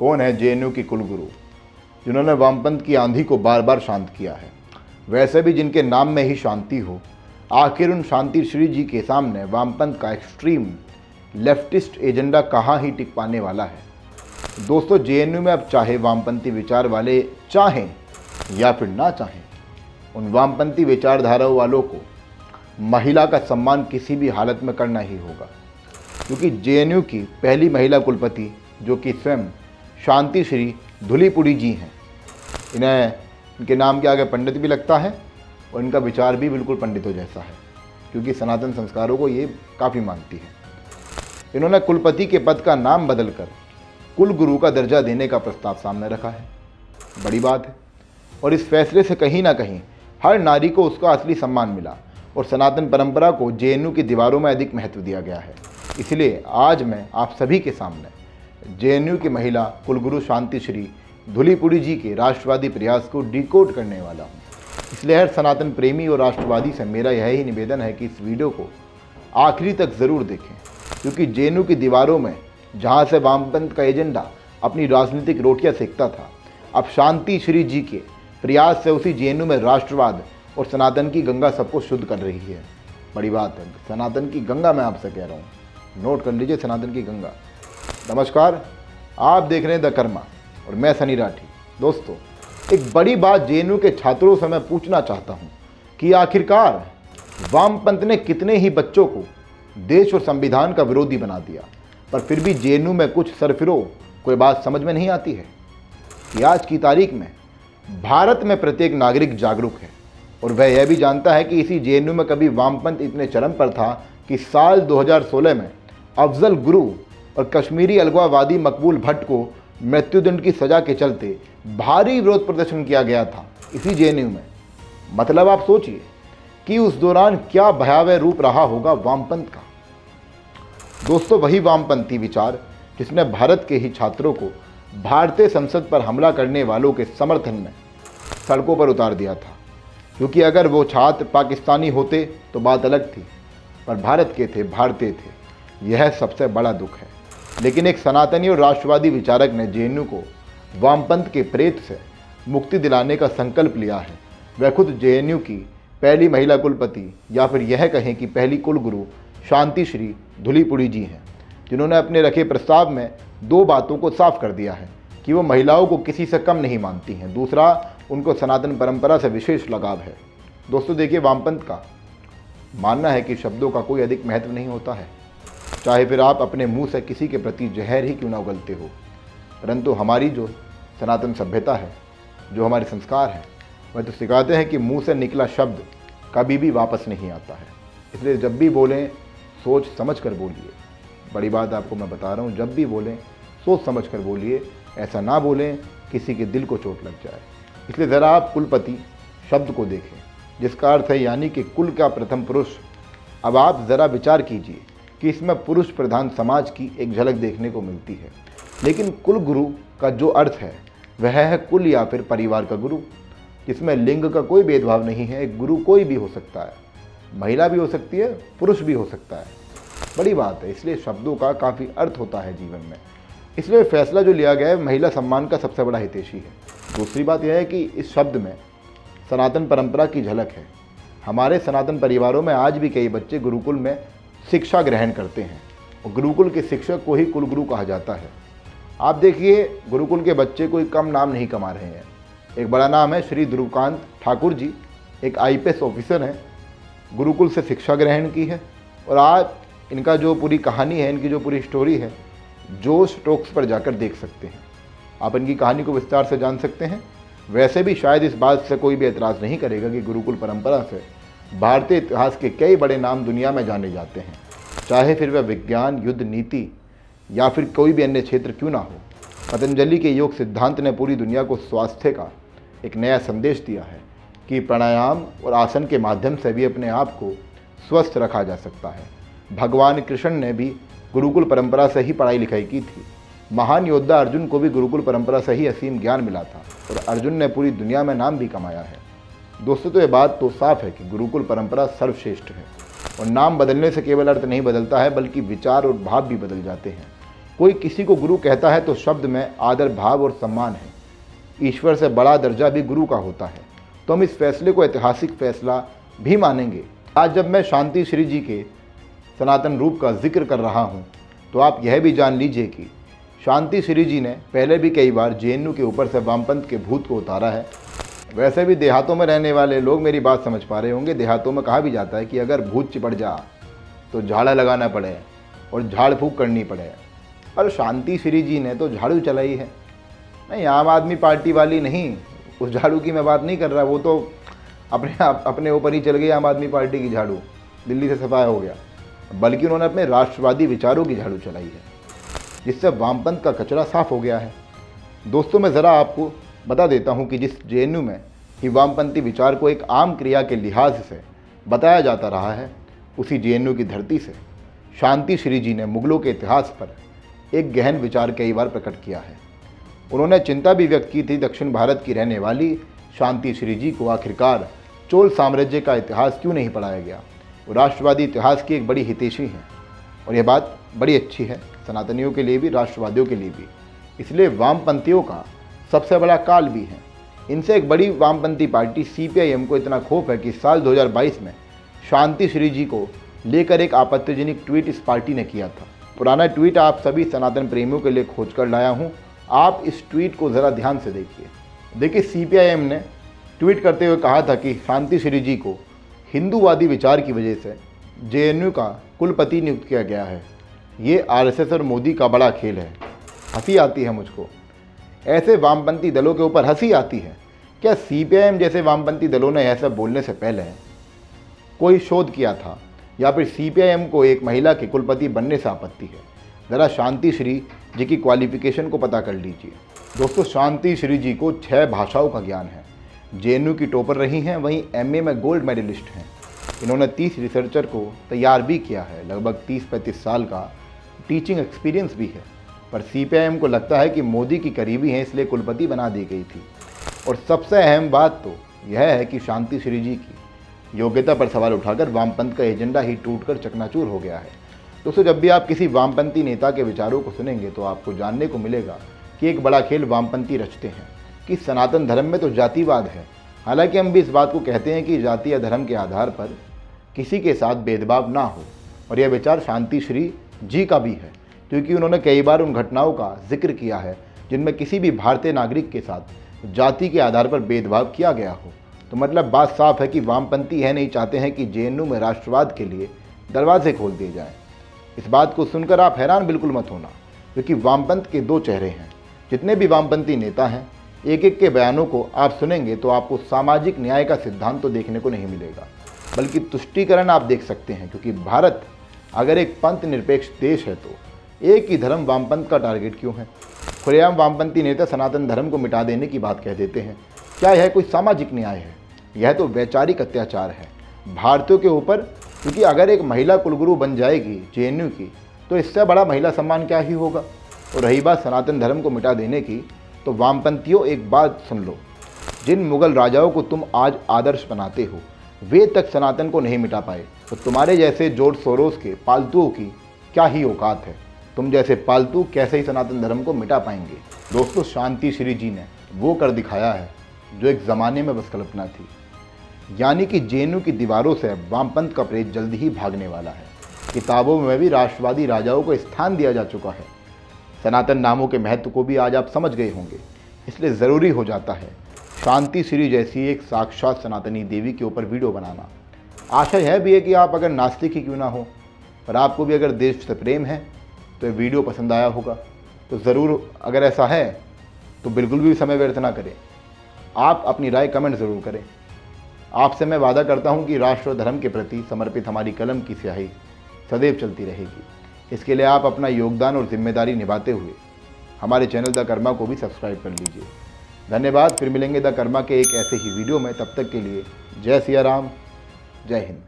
कौन है जेएनयू की कुलगुरु जिन्होंने वामपंथ की आंधी को बार बार शांत किया है? वैसे भी जिनके नाम में ही शांति हो, आखिर उन शांति श्री जी के सामने वामपंथ का एक्सट्रीम लेफ्टिस्ट एजेंडा कहाँ ही टिक पाने वाला है। दोस्तों, जेएनयू में अब चाहे वामपंथी विचार वाले चाहें या फिर ना चाहें, उन वामपंथी विचारधाराओं वालों को महिला का सम्मान किसी भी हालत में करना ही होगा, क्योंकि जेएनयू की पहली महिला कुलपति जो कि स्वयं शांति श्री धुलीपुड़ी जी हैं, इनके नाम के आगे पंडित भी लगता है और इनका विचार भी बिल्कुल पंडितों जैसा है, क्योंकि सनातन संस्कारों को ये काफ़ी मानती है। इन्होंने कुलपति के पद का नाम बदलकर कुलगुरु का दर्जा देने का प्रस्ताव सामने रखा है। बड़ी बात है, और इस फैसले से कहीं ना कहीं हर नारी को उसका असली सम्मान मिला और सनातन परंपरा को जेएनयू की दीवारों में अधिक महत्व दिया गया है। इसलिए आज मैं आप सभी के सामने जेएनयू की महिला कुलगुरु शांति श्री धुलीपुड़ी जी के राष्ट्रवादी प्रयास को डिकोड करने वाला हूँ। इसलिए हर सनातन प्रेमी और राष्ट्रवादी से मेरा यह ही निवेदन है कि इस वीडियो को आखिरी तक ज़रूर देखें, क्योंकि जेएनयू की दीवारों में जहाँ से वामपंथ का एजेंडा अपनी राजनीतिक रोटियाँ सेकता था, अब शांति श्री जी के प्रयास से उसी जेएनयू में राष्ट्रवाद और सनातन की गंगा सबको शुद्ध कर रही है। बड़ी बात है, सनातन की गंगा मैं आपसे कह रहा हूँ, नोट कर लीजिए, सनातन की गंगा। नमस्कार, आप देख रहे हैं द कर्मा और मैं सनी राठी। दोस्तों, एक बड़ी बात जेएनयू के छात्रों से मैं पूछना चाहता हूँ कि आखिरकार वामपंथ ने कितने ही बच्चों को देश और संविधान का विरोधी बना दिया, पर फिर भी जेएनयू में कुछ सरफिरों को बात समझ में नहीं आती है कि आज की तारीख में भारत में प्रत्येक नागरिक जागरूक है और वह यह भी जानता है कि इसी जेएनयू में कभी वामपंथ इतने चरम पर था कि साल 2016 में अफजल गुरु और कश्मीरी अलगाववादी मकबूल भट्ट को मृत्युदंड की सज़ा के चलते भारी विरोध प्रदर्शन किया गया था इसी जेएनयू में। मतलब आप सोचिए कि उस दौरान क्या भयावह रूप रहा होगा वामपंथ का। दोस्तों, वही वामपंथी विचार जिसने भारत के ही छात्रों को भारतीय संसद पर हमला करने वालों के समर्थन में सड़कों पर उतार दिया था, क्योंकि अगर वो छात्र पाकिस्तानी होते तो बात अलग थी, पर भारत के थे, भारतीय थे। यह सबसे बड़ा दुख है। लेकिन एक सनातनी और राष्ट्रवादी विचारक ने जेएनयू को वामपंथ के प्रेत से मुक्ति दिलाने का संकल्प लिया है। वह खुद जेएनयू की पहली महिला कुलपति या फिर यह कहें कि पहली कुलगुरु शांति श्री धुलीपुड़ी जी हैं, जिन्होंने अपने रखे प्रस्ताव में दो बातों को साफ कर दिया है कि वो महिलाओं को किसी से कम नहीं मानती हैं, दूसरा उनको सनातन परंपरा से विशेष लगाव है। दोस्तों देखिए, वामपंथ का मानना है कि शब्दों का कोई अधिक महत्व नहीं होता है, चाहे फिर आप अपने मुंह से किसी के प्रति जहर ही क्यों ना उगलते हो। परंतु हमारी जो सनातन सभ्यता है, जो हमारे संस्कार हैं, वह तो सिखाते हैं कि मुंह से निकला शब्द कभी भी वापस नहीं आता है। इसलिए जब भी बोलें सोच समझ कर बोलिए। बड़ी बात आपको मैं बता रहा हूँ, जब भी बोलें सोच समझ कर बोलिए, ऐसा ना बोलें किसी के दिल को चोट लग जाए। इसलिए ज़रा आप कुलपति शब्द को देखें, जिसका अर्थ है यानी कि कुल का प्रथम पुरुष। अब आप ज़रा विचार कीजिए कि इसमें पुरुष प्रधान समाज की एक झलक देखने को मिलती है। लेकिन कुल गुरु का जो अर्थ है वह है कुल या फिर परिवार का गुरु, जिसमें लिंग का कोई भेदभाव नहीं है। एक गुरु कोई भी हो सकता है, महिला भी हो सकती है, पुरुष भी हो सकता है। बड़ी बात है, इसलिए शब्दों का काफ़ी अर्थ होता है जीवन में। इसलिए फैसला जो लिया गया है महिला सम्मान का सबसे बड़ा हितैषी है। दूसरी बात यह है कि इस शब्द में सनातन परंपरा की झलक है। हमारे सनातन परिवारों में आज भी कई बच्चे गुरुकुल में शिक्षा ग्रहण करते हैं और गुरुकुल के शिक्षक को ही कुलगुरु कहा जाता है। आप देखिए, गुरुकुल के बच्चे कोई कम नाम नहीं कमा रहे हैं। एक बड़ा नाम है श्री ध्रुवकांत ठाकुर जी, एक आईपीएस ऑफिसर हैं, गुरुकुल से शिक्षा ग्रहण की है। और आज इनका जो पूरी कहानी है, इनकी जो पूरी स्टोरी है, जोश टॉक्स पर जाकर देख सकते हैं। आप इनकी कहानी को विस्तार से जान सकते हैं। वैसे भी शायद इस बात से कोई भी एतराज़ नहीं करेगा कि गुरुकुल परंपरा से भारतीय इतिहास के कई बड़े नाम दुनिया में जाने जाते हैं, चाहे फिर वह विज्ञान, युद्ध नीति या फिर कोई भी अन्य क्षेत्र क्यों ना हो। पतंजलि के योग सिद्धांत ने पूरी दुनिया को स्वास्थ्य का एक नया संदेश दिया है कि प्राणायाम और आसन के माध्यम से भी अपने आप को स्वस्थ रखा जा सकता है। भगवान कृष्ण ने भी गुरुकुल परंपरा से ही पढ़ाई लिखाई की थी। महान योद्धा अर्जुन को भी गुरुकुल परंपरा से ही असीम ज्ञान मिला था और अर्जुन ने पूरी दुनिया में नाम भी कमाया है। दोस्तों, तो ये बात तो साफ है कि गुरुकुल परंपरा सर्वश्रेष्ठ है और नाम बदलने से केवल अर्थ नहीं बदलता है, बल्कि विचार और भाव भी बदल जाते हैं। कोई किसी को गुरु कहता है तो शब्द में आदर भाव और सम्मान है। ईश्वर से बड़ा दर्जा भी गुरु का होता है। तो हम इस फैसले को ऐतिहासिक फैसला भी मानेंगे। आज जब मैं शांति श्री जी के सनातन रूप का जिक्र कर रहा हूँ तो आप यह भी जान लीजिए कि शांति श्री जी ने पहले भी कई बार जेएनयू के ऊपर से वामपंथ के भूत को उतारा है। वैसे भी देहातों में रहने वाले लोग मेरी बात समझ पा रहे होंगे। देहातों में कहा भी जाता है कि अगर भूत चिपट जा तो झाड़ा लगाना पड़े और झाड़ फूक करनी पड़े। और शांति श्री जी ने तो झाड़ू चलाई है। नहीं, आम आदमी पार्टी वाली नहीं, उस झाड़ू की मैं बात नहीं कर रहा। वो तो अपने ऊपर ही चल गई आम आदमी पार्टी की झाड़ू, दिल्ली से सफाया हो गया। बल्कि उन्होंने अपने राष्ट्रवादी विचारों की झाड़ू चलाई है, जिससे वामपंथ का कचरा साफ हो गया है। दोस्तों, मैं ज़रा आपको बता देता हूं कि जिस जेएनयू में ही वामपंथी विचार को एक आम क्रिया के लिहाज से बताया जाता रहा है, उसी जेएनयू की धरती से शांति श्री जी ने मुगलों के इतिहास पर एक गहन विचार कई बार प्रकट किया है। उन्होंने चिंता भी व्यक्त की थी दक्षिण भारत की रहने वाली शांति श्री जी को आखिरकार चोल साम्राज्य का इतिहास क्यों नहीं पढ़ाया गया। वो राष्ट्रवादी इतिहास की एक बड़ी हितैषी हैं और यह बात बड़ी अच्छी है सनातनियों के लिए भी, राष्ट्रवादियों के लिए भी। इसलिए वामपंथियों का सबसे बड़ा काल भी है। इनसे एक बड़ी वामपंथी पार्टी सीपीआईएम को इतना खौफ है कि साल 2022 में शांति श्री जी को लेकर एक आपत्तिजनक ट्वीट इस पार्टी ने किया था। पुराना ट्वीट आप सभी सनातन प्रेमियों के लिए खोज कर लाया हूँ। आप इस ट्वीट को ज़रा ध्यान से देखिए। सीपीआईएम ने ट्वीट करते हुए कहा था कि शांति श्री जी को हिंदूवादी विचार की वजह से जेएनयू का कुलपति नियुक्त किया गया है। ये आरएसएस और मोदी का बड़ा खेल है। हंसी आती है मुझको, ऐसे वामपंथी दलों के ऊपर हंसी आती है। क्या सीपीआईएम जैसे वामपंथी दलों ने ऐसा बोलने से पहले कोई शोध किया था, या फिर सीपीआईएम को एक महिला के कुलपति बनने से आपत्ति है? ज़रा शांति श्री जी की क्वालिफिकेशन को पता कर लीजिए। दोस्तों, शांति श्री जी को 6 भाषाओं का ज्ञान है। जेएनयू की टॉपर रही हैं, वहीं एमए में गोल्ड मेडलिस्ट हैं। इन्होंने 30 रिसर्चर को तैयार भी किया है। लगभग 30-35 साल का टीचिंग एक्सपीरियंस भी है। पर सीपीआईएम को लगता है कि मोदी की करीबी हैं, इसलिए कुलपति बना दी गई थी। और सबसे अहम बात तो यह है कि शांति श्री जी की योग्यता पर सवाल उठाकर वामपंथ का एजेंडा ही टूटकर चकनाचूर हो गया है। दोस्तों, जब भी आप किसी वामपंथी नेता के विचारों को सुनेंगे तो आपको जानने को मिलेगा कि एक बड़ा खेल वामपंथी रचते हैं कि सनातन धर्म में तो जातिवाद है। हालांकि हम भी इस बात को कहते हैं कि जाति या धर्म के आधार पर किसी के साथ भेदभाव ना हो, और यह विचार शांति श्री जी का भी है, क्योंकि उन्होंने कई बार उन घटनाओं का जिक्र किया है जिनमें किसी भी भारतीय नागरिक के साथ जाति के आधार पर भेदभाव किया गया हो। तो मतलब बात साफ है कि वामपंथी यह नहीं चाहते हैं कि जेएनयू में राष्ट्रवाद के लिए दरवाजे खोल दिए जाएं। इस बात को सुनकर आप हैरान बिल्कुल मत होना, क्योंकि वामपंथ के 2 चेहरे हैं। जितने भी वामपंथी नेता हैं, एक एक के बयानों को आप सुनेंगे तो आपको सामाजिक न्याय का सिद्धांत तो देखने को नहीं मिलेगा, बल्कि तुष्टीकरण आप देख सकते हैं। क्योंकि भारत अगर एक पंथ निरपेक्ष देश है तो एक ही धर्म वामपंथ का टारगेट क्यों है? खुलेआम वामपंथी नेता सनातन धर्म को मिटा देने की बात कह देते हैं। क्या यह कोई सामाजिक न्याय है? यह तो वैचारिक अत्याचार है भारतीयों के ऊपर। क्योंकि अगर एक महिला कुलगुरु बन जाएगी जेएनयू की, तो इससे बड़ा महिला सम्मान क्या ही होगा। और रही बात सनातन धर्म को मिटा देने की, तो वामपंथियों एक बात सुन लो, जिन मुगल राजाओं को तुम आज आदर्श बनाते हो, वे तक सनातन को नहीं मिटा पाए। तो तुम्हारे जैसे जॉर्ज सोरोस के पालतुओं की क्या ही औकात है? तुम जैसे पालतू कैसे ही सनातन धर्म को मिटा पाएंगे? दोस्तों, शांति श्री जी ने वो कर दिखाया है जो एक ज़माने में बस कल्पना थी, यानी कि जेएनयू की दीवारों से वामपंथ का प्रेत जल्दी ही भागने वाला है। किताबों में भी राष्ट्रवादी राजाओं को स्थान दिया जा चुका है। सनातन नामों के महत्व को भी आज आप समझ गए होंगे। इसलिए ज़रूरी हो जाता है शांति श्री जैसी एक साक्षात सनातनी देवी के ऊपर वीडियो बनाना। आशा यह भी है कि आप अगर नास्तिक ही क्यों ना हो, पर आपको भी अगर देश से प्रेम है तो ये वीडियो पसंद आया होगा। तो ज़रूर, अगर ऐसा है तो बिल्कुल भी समय व्यर्थ ना करें। आप अपनी राय कमेंट ज़रूर करें। आपसे मैं वादा करता हूं कि राष्ट्र और धर्म के प्रति समर्पित हमारी कलम की स्याही सदैव चलती रहेगी। इसके लिए आप अपना योगदान और जिम्मेदारी निभाते हुए हमारे चैनल द कर्मा को भी सब्सक्राइब कर लीजिए। धन्यवाद। फिर मिलेंगे द कर्मा के एक ऐसे ही वीडियो में। तब तक के लिए जय सिया राम, जय हिंद।